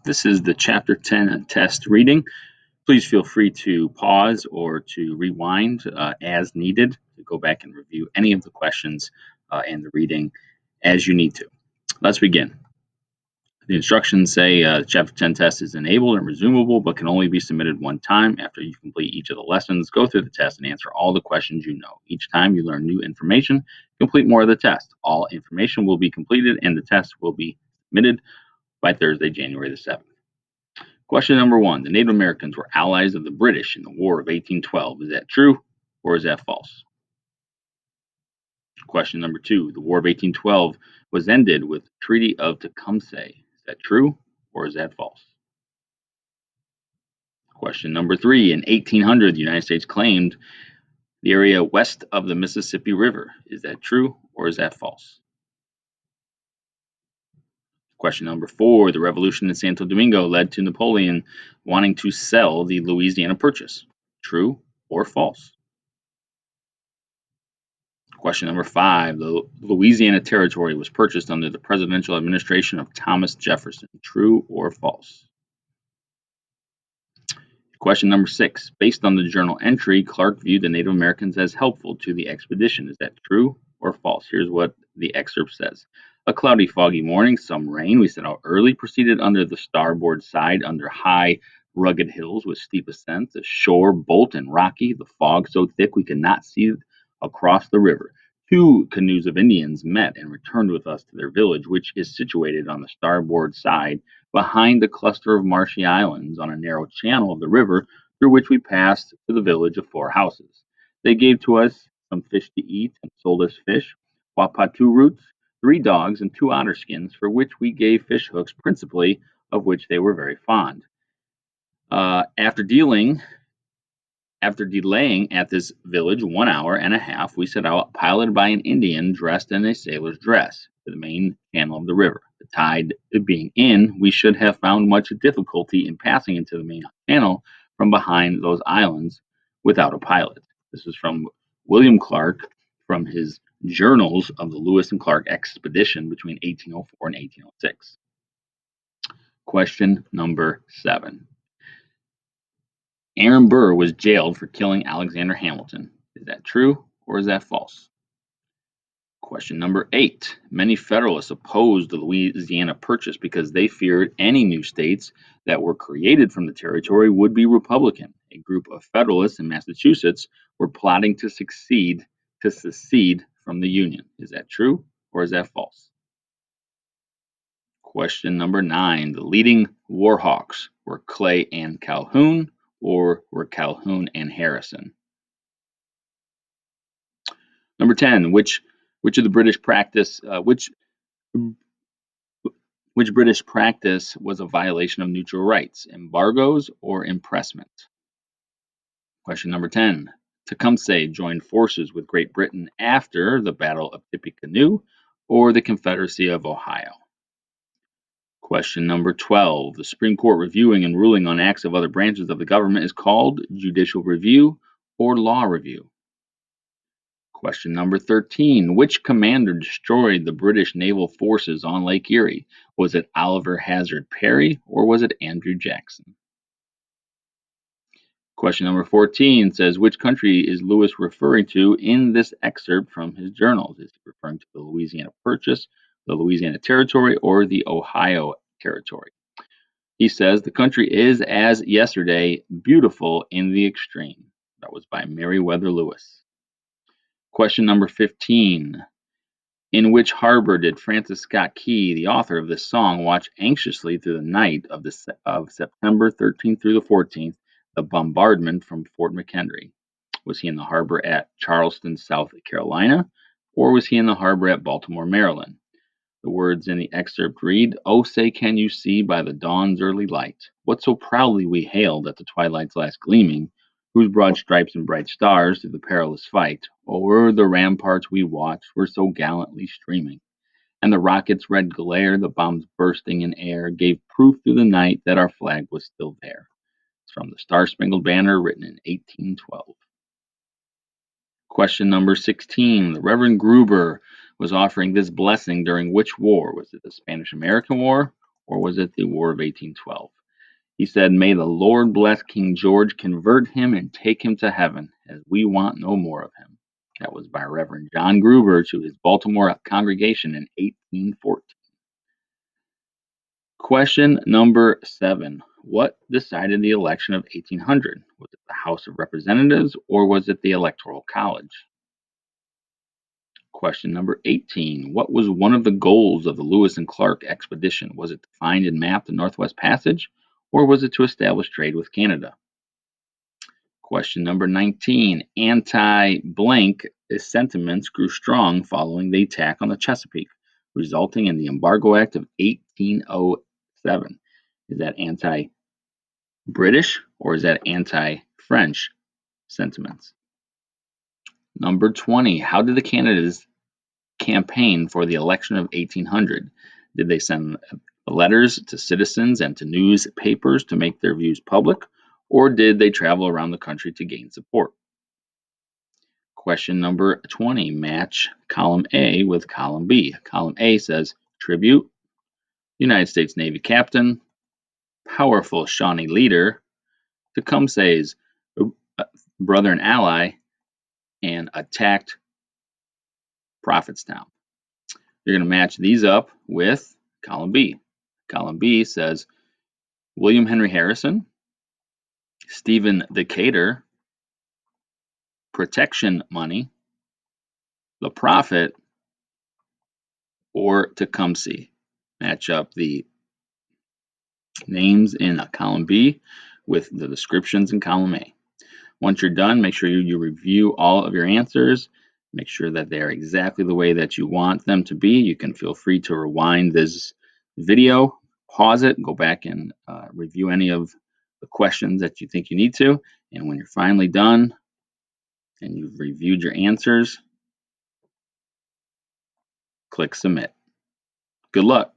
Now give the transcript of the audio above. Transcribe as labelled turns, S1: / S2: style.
S1: This is the Chapter 10 test reading. Please feel free to pause or to rewind as needed to go back and review any of the questions and the reading as you need to. Let's begin. The instructions say Chapter 10 test is enabled and resumable, but can only be submitted one time. After you complete each of the lessons, go through the test and answer all the questions you know. Each time you learn new information, complete more of the test. All information will be completed and the test will be submitted by Thursday, January the 7th. Question number 1. The Native Americans were allies of the British in the War of 1812. Is that true or is that false? Question number 2. The War of 1812 was ended with the Treaty of Tecumseh. Is that true or is that false? Question number 3. In 1800, the United States claimed the area west of the Mississippi River. Is that true or is that false? Question number 4. The revolution in Santo Domingo led to Napoleon wanting to sell the Louisiana Purchase. True or false? Question number 5. The Louisiana Territory was purchased under the presidential administration of Thomas Jefferson. True or false? Question number 6. Based on the journal entry, Clark viewed the Native Americans as helpful to the expedition. Is that true or false? Here's what the excerpt says. A cloudy, foggy morning, some rain. We set out early, proceeded under the starboard side, under high, rugged hills with steep ascents, the shore bolt and rocky, the fog so thick we could not see across the river. 2 canoes of Indians met and returned with us to their village, which is situated on the starboard side behind the cluster of marshy islands on a narrow channel of the river through which we passed to the village of 4 houses. They gave to us some fish to eat and sold us fish, wapatu roots, 3 dogs, and 2 otter skins, for which we gave fish hooks principally, of which they were very fond. Uh, after dealing After delaying at this village 1 hour and a half, we set out, piloted by an Indian dressed in a sailor's dress, to the main channel of the river. The tide being in, we should have found much difficulty in passing into the main channel from behind those islands without a pilot. This is from William Clark from his journals of the Lewis and Clark expedition between 1804 and 1806. Question number 7. Aaron Burr was jailed for killing Alexander Hamilton. Is that true or is that false? Question number 8. Many Federalists opposed the Louisiana Purchase because they feared any new states that were created from the territory would be Republican. A group of Federalists in Massachusetts were plotting to secede from the Union. Is that true or is that false? Question number 9. The leading war hawks were Clay and Calhoun, or were Calhoun and Harrison? Number 10. Which of the British practice which British practice was a violation of neutral rights, embargoes or impressment? Question number 10. Tecumseh joined forces with Great Britain after the Battle of Tippecanoe or the Confederacy of Ohio? Question number 12. The Supreme Court reviewing and ruling on acts of other branches of the government is called judicial review or law review? Question number 13. Which commander destroyed the British naval forces on Lake Erie? Was it Oliver Hazard Perry or was it Andrew Jackson? Question number 14 says, which country is Lewis referring to in this excerpt from his journals? Is he referring to the Louisiana Purchase, the Louisiana Territory, or the Ohio Territory? He says, the country is as yesterday, beautiful in the extreme. That was by Meriwether Lewis. Question number 15. In which harbor did Francis Scott Key, the author of this song, watch anxiously through the night of September 13th through the 14th, the bombardment from Fort McHenry? Was he in the harbor at Charleston, South Carolina, or was he in the harbor at Baltimore, Maryland? The words in the excerpt read, "Oh, say can you see by the dawn's early light, what so proudly we hailed at the twilight's last gleaming, whose broad stripes and bright stars through the perilous fight, o'er the ramparts we watched were so gallantly streaming, and the rocket's red glare, the bombs bursting in air, gave proof through the night that our flag was still there." It's from the Star-Spangled Banner, written in 1812. Question number 16. The Reverend Gruber was offering this blessing during which war? Was it the Spanish-American War or was it the War of 1812? He said, "May the Lord bless King George, convert him, and take him to heaven, as we want no more of him." That was by Reverend John Gruber to his Baltimore congregation in 1814. Question number 7. What decided the election of 1800? Was it the House of Representatives or was it the Electoral College? Question number 18. What was one of the goals of the Lewis and Clark expedition? Was it to find and map the Northwest Passage or was it to establish trade with Canada? Question number 19. Anti-blank sentiments grew strong following the attack on the Chesapeake, resulting in the Embargo Act of 1807. Is that anti-British or is that anti-French sentiments? Number 20. How did the candidates campaign for the election of 1800? Did they send letters to citizens and to newspapers to make their views public, or did they travel around the country to gain support? Question number 20. Match column A with column B. Column A says tribute, United States Navy captain, powerful Shawnee leader, Tecumseh's brother and ally, and attacked Prophetstown. You're going to match these up with column B. Column B says William Henry Harrison, Stephen Decatur, protection money, the Prophet, or Tecumseh. Match up the names in column B with the descriptions in column A. Once you're done, make sure you review all of your answers. Make sure that they are exactly the way that you want them to be. You can feel free to rewind this video, pause it, go back and review any of the questions that you think you need to. And when you're finally done and you've reviewed your answers, click submit. Good luck.